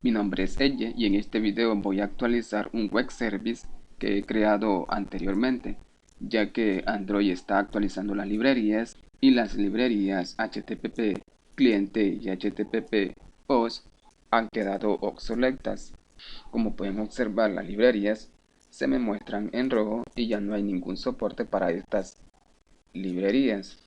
Mi nombre es Elle y en este video voy a actualizar un web service que he creado anteriormente, ya que Android está actualizando las librerías y las librerías HTTP cliente y HTTP post han quedado obsoletas. Como pueden observar, las librerías se me muestran en rojo y ya no hay ningún soporte para estas librerías.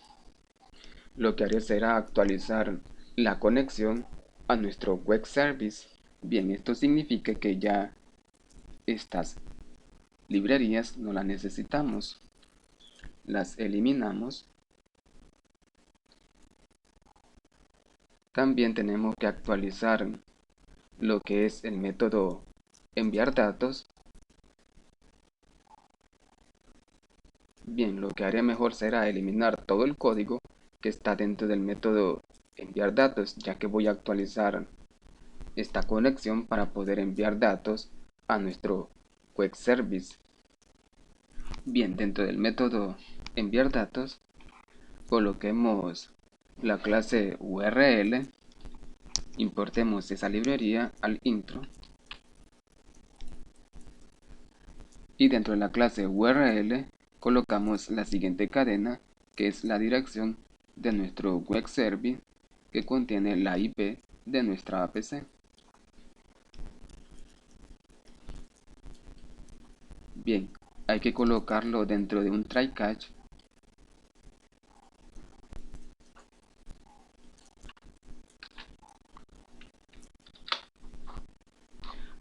Lo que haré será actualizar la conexión a nuestro web service. Bien, esto significa que ya estas librerías no las necesitamos. Las eliminamos. También tenemos que actualizar lo que es el método enviar datos. Bien, lo que haré mejor será eliminar todo el código que está dentro del método enviar datos, ya que voy a actualizar esta conexión para poder enviar datos a nuestro web service. Bien, dentro del método enviar datos, coloquemos la clase URL, importemos esa librería al intro y dentro de la clase URL colocamos la siguiente cadena, que es la dirección de nuestro web service que contiene la IP de nuestra APC. Bien, hay que colocarlo dentro de un try catch.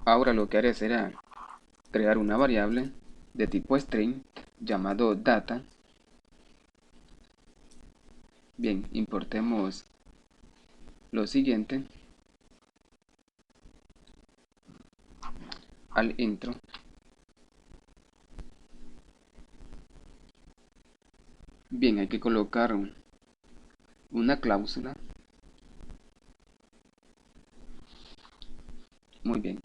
Ahora lo que haré será crear una variable de tipo string llamado data. Bien, importemos lo siguiente al intro. Bien, hay que colocar una cláusula. Muy bien.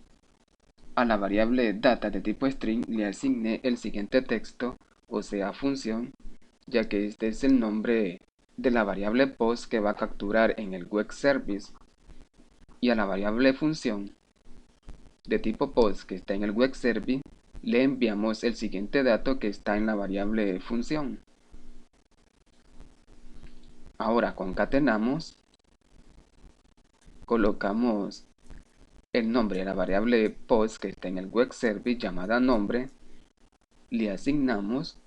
A la variable data de tipo string le asigné el siguiente texto, o sea función, ya que este es el nombre de la variable post que va a capturar en el web service. Y a la variable función de tipo post que está en el web service le enviamos el siguiente dato que está en la variable función. Ahora concatenamos, colocamos el nombre de la variable post que está en el web service llamada nombre, le asignamos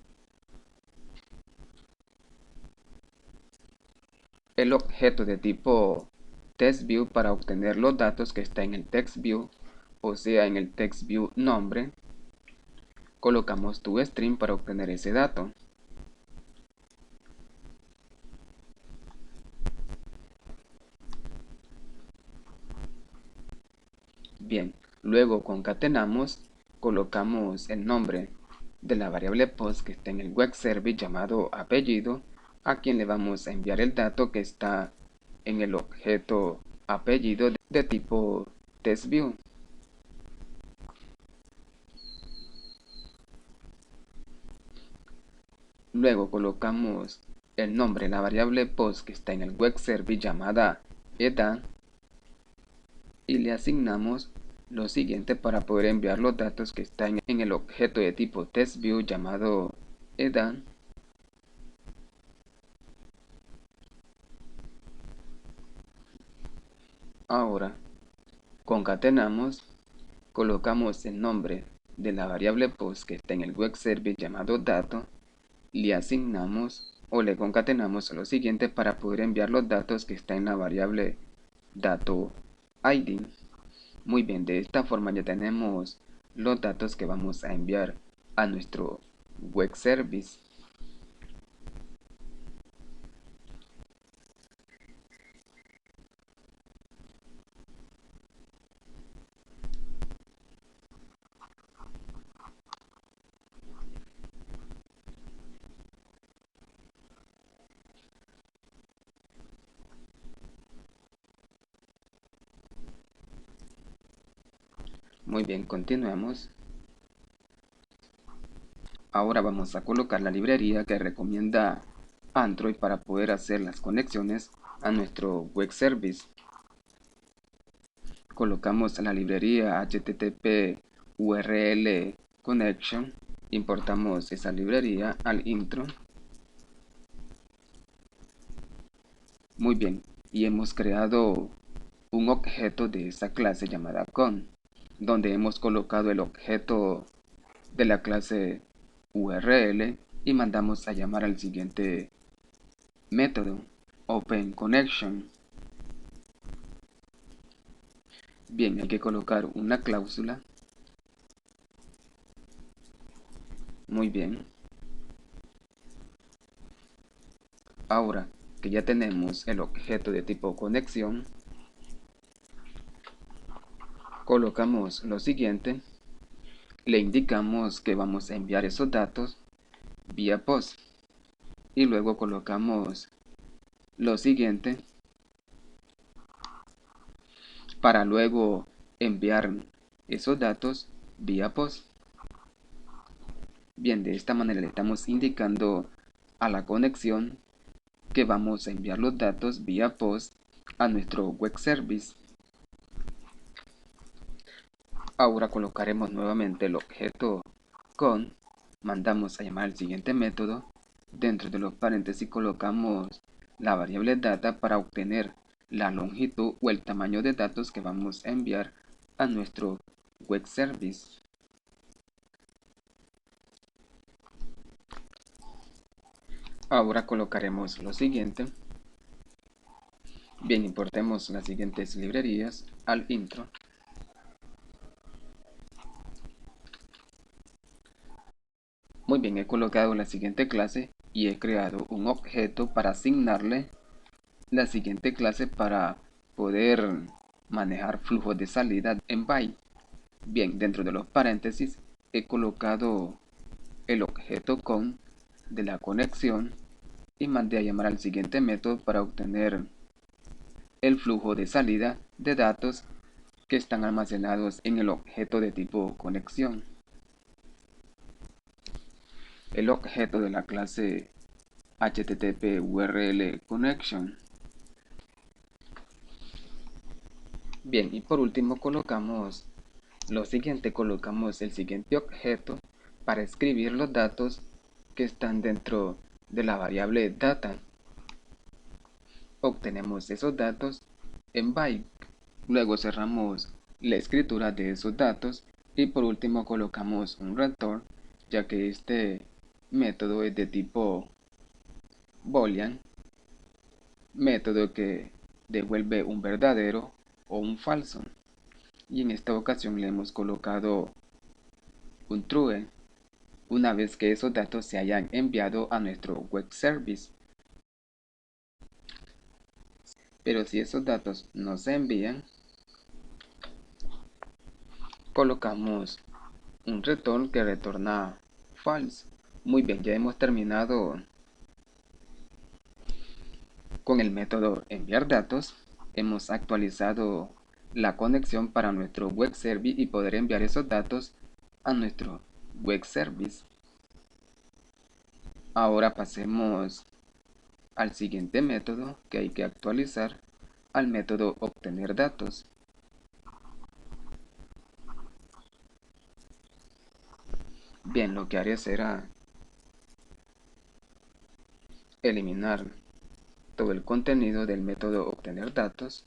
el objeto de tipo TextView para obtener los datos que está en el TextView, o sea en el TextView nombre, colocamos toString para obtener ese dato. Bien, luego concatenamos, colocamos el nombre de la variable post que está en el web service llamado apellido, a quien le vamos a enviar el dato que está en el objeto apellido de tipo TextView. Luego colocamos el nombre de la variable post que está en el web service llamada edad y le asignamos lo siguiente para poder enviar los datos que están en el objeto de tipo TextView llamado edad. Ahora concatenamos, colocamos el nombre de la variable post que está en el web service llamado dato, le asignamos o le concatenamos lo siguiente para poder enviar los datos que está en la variable dato ID. Muy bien, de esta forma ya tenemos los datos que vamos a enviar a nuestro web service. Muy bien, continuamos. Ahora vamos a colocar la librería que recomienda Android para poder hacer las conexiones a nuestro web service. colocamos la librería http url connection, importamos esa librería al intro. Muy bien, y hemos creado un objeto de esa clase llamada con, donde hemos colocado el objeto de la clase URL y mandamos a llamar al siguiente método, OpenConnection. Bien, hay que colocar una cláusula. Muy bien. Ahora que ya tenemos el objeto de tipo conexión, colocamos lo siguiente. Le indicamos que vamos a enviar esos datos vía post. Y luego colocamos lo siguiente para luego enviar esos datos vía post. Bien, de esta manera le estamos indicando a la conexión que vamos a enviar los datos vía post a nuestro web service. Ahora colocaremos nuevamente el objeto con, mandamos a llamar al siguiente método, dentro de los paréntesis colocamos la variable data para obtener la longitud o el tamaño de datos que vamos a enviar a nuestro web service. Ahora colocaremos lo siguiente. Bien, importemos las siguientes librerías al intro. Muy bien, he colocado la siguiente clase y he creado un objeto para asignarle la siguiente clase para poder manejar flujos de salida en byte. Bien, dentro de los paréntesis he colocado el objeto con de la conexión y mandé a llamar al siguiente método para obtener el flujo de salida de datos que están almacenados en el objeto de tipo conexión. El objeto de la clase HTTP URL connection. Bien, y por último colocamos lo siguiente, colocamos el siguiente objeto para escribir los datos que están dentro de la variable data. Obtenemos esos datos en byte. Luego cerramos la escritura de esos datos y por último colocamos un return, ya que este método es de tipo boolean, método que devuelve un verdadero o un falso. Y en esta ocasión le hemos colocado un true una vez que esos datos se hayan enviado a nuestro web service. Pero si esos datos no se envían, colocamos un return que retorna false. Muy bien, ya hemos terminado con el método enviar datos. Hemos actualizado la conexión para nuestro web service y poder enviar esos datos a nuestro web service. Ahora pasemos al siguiente método que hay que actualizar, al método obtener datos. Bien, lo que haré será eliminar todo el contenido del método obtener datos.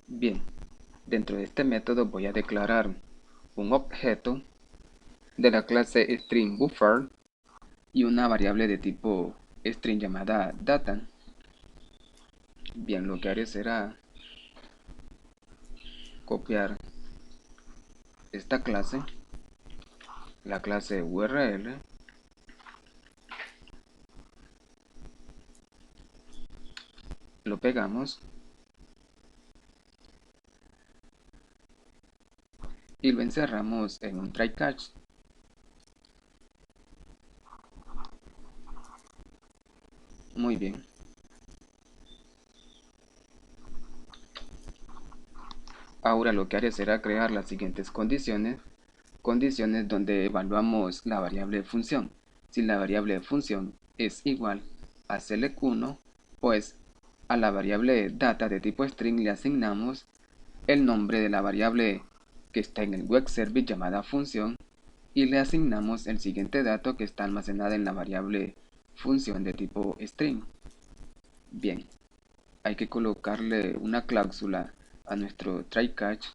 Bien, dentro de este método voy a declarar un objeto de la clase string buffer y una variable de tipo string llamada data. Bien, lo que haré será copiar esta clase, la clase URL, lo pegamos y lo encerramos en un try catch. Muy bien. Ahora lo que haré será crear las siguientes condiciones donde evaluamos la variable función. Si la variable función es igual a select1, pues A la variable data de tipo string le asignamos el nombre de la variable que está en el web service llamada función y le asignamos el siguiente dato que está almacenada en la variable función de tipo string. Bien, hay que colocarle una cláusula a nuestro try catch.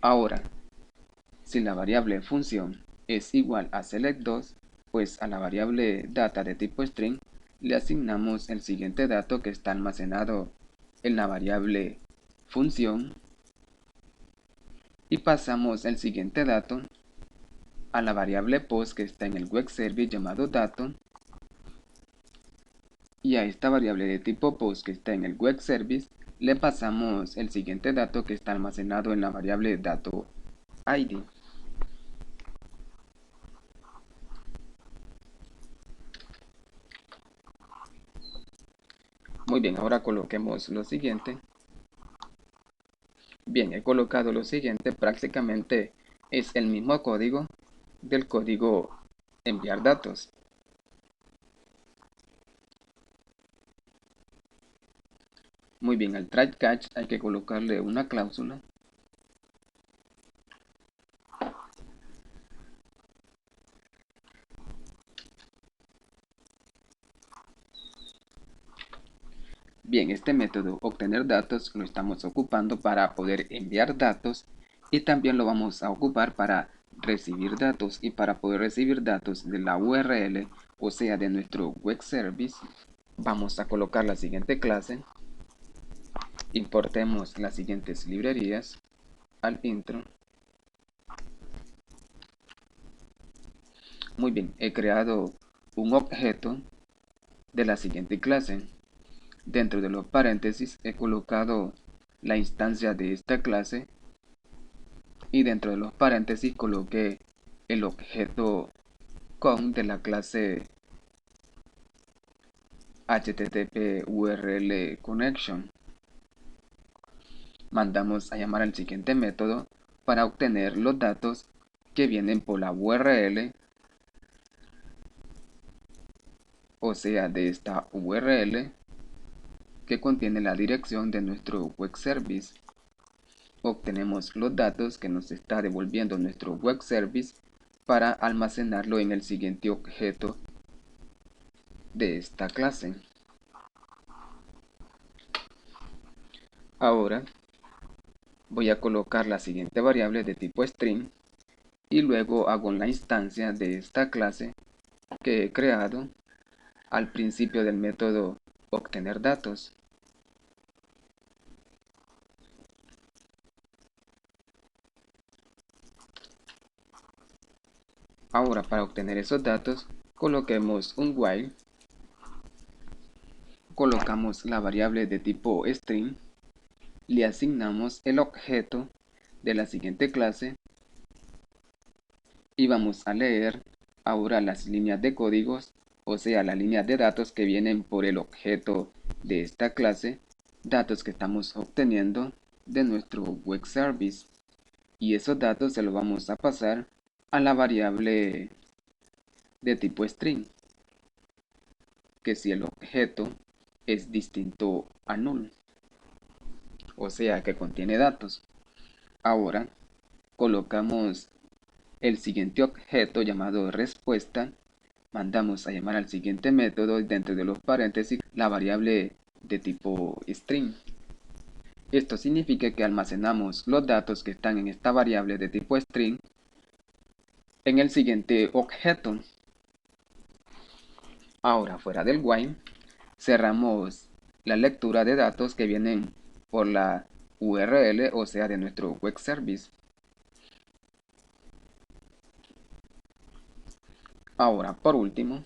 Ahora, si la variable función es igual a select2, pues a la variable data de tipo string le asignamos el siguiente dato que está almacenado en la variable función y pasamos el siguiente dato a la variable post que está en el web service llamado dato, y a esta variable de tipo post que está en el web service le pasamos el siguiente dato que está almacenado en la variable dato id. Muy bien, ahora coloquemos lo siguiente. Bien, he colocado lo siguiente, prácticamente es el mismo código del código enviar datos. Muy bien, al try catch hay que colocarle una cláusula. Bien, este método obtener datos lo estamos ocupando para poder enviar datos y también lo vamos a ocupar para recibir datos, y para poder recibir datos de la URL, o sea de nuestro web service, vamos a colocar la siguiente clase. Importemos las siguientes librerías al intro. Muy bien, he creado un objeto de la siguiente clase. Dentro de los paréntesis he colocado la instancia de esta clase y dentro de los paréntesis coloqué el objeto con de la clase HTTP URL connection. Mandamos a llamar al siguiente método para obtener los datos que vienen por la URL, o sea de esta URL que contiene la dirección de nuestro web service. Obtenemos los datos que nos está devolviendo nuestro web service para almacenarlo en el siguiente objeto de esta clase. Ahora voy a colocar la siguiente variable de tipo string y luego hago la instancia de esta clase que he creado al principio del método obtener datos. Ahora, para obtener esos datos, coloquemos un while, colocamos la variable de tipo string, le asignamos el objeto de la siguiente clase y vamos a leer ahora las líneas de códigos, o sea, las líneas de datos que vienen por el objeto de esta clase, datos que estamos obteniendo de nuestro web service, y esos datos se los vamos a pasar a la variable de tipo string, que si el objeto es distinto a null, o sea que contiene datos. Ahora colocamos el siguiente objeto llamado respuesta, mandamos a llamar al siguiente método y dentro de los paréntesis la variable de tipo string. Esto significa que almacenamos los datos que están en esta variable de tipo string en el siguiente objeto. Ahora, fuera del while, cerramos la lectura de datos que vienen por la URL, o sea de nuestro web service. Ahora, por último,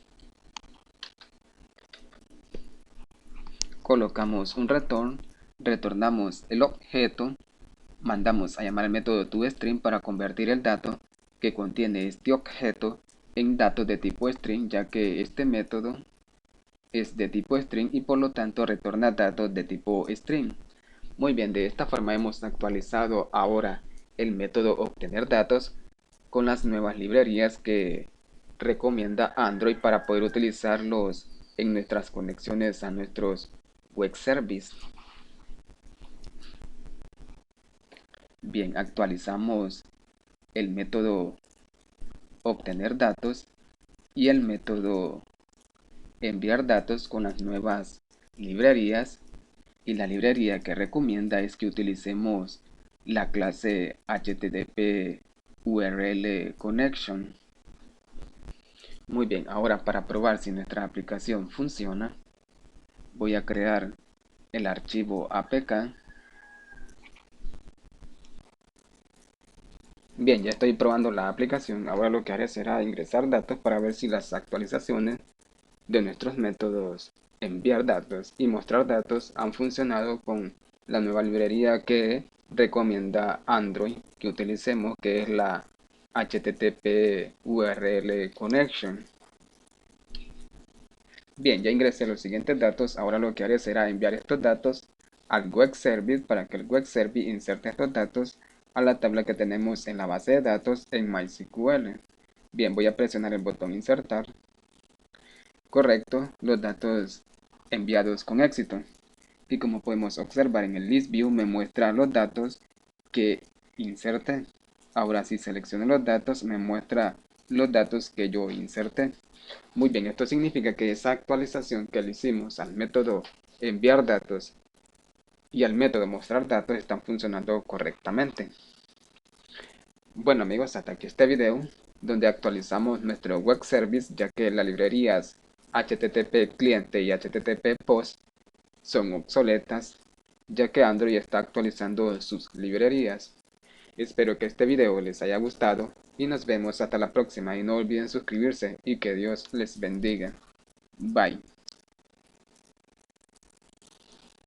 colocamos un return, retornamos el objeto, mandamos a llamar al método toString para convertir el dato que contiene este objeto en datos de tipo string, ya que este método es de tipo string y por lo tanto retorna datos de tipo string. Muy bien, de esta forma hemos actualizado ahora el método obtener datos con las nuevas librerías que recomienda Android para poder utilizarlos en nuestras conexiones a nuestros web service. Bien, actualizamos el método obtener datos y el método enviar datos con las nuevas librerías, y la librería que recomienda es que utilicemos la clase HTTP URL Connection. Muy bien, ahora para probar si nuestra aplicación funciona, voy a crear el archivo APK. Bien, ya estoy probando la aplicación. Ahora lo que haré será ingresar datos para ver si las actualizaciones de nuestros métodos enviar datos y mostrar datos han funcionado con la nueva librería que recomienda Android que utilicemos, que es la HTTP URL Connection. Bien, ya ingresé los siguientes datos. Ahora lo que haré será enviar estos datos al web service para que el web service inserte estos datos a la tabla que tenemos en la base de datos en MySQL. Bien, voy a presionar el botón insertar. Correcto, los datos enviados con éxito. Y como podemos observar en el list view me muestra los datos que inserté. Ahora si selecciono los datos me muestra los datos que yo inserté. Muy bien, esto significa que esa actualización que le hicimos al método enviar datos y al método mostrar datos están funcionando correctamente. Bueno amigos, hasta aquí este video donde actualizamos nuestro web service, ya que las librerías HTTP cliente y HTTP post son obsoletas, ya que Android está actualizando sus librerías. Espero que este video les haya gustado y nos vemos hasta la próxima, y no olviden suscribirse y que Dios les bendiga. Bye.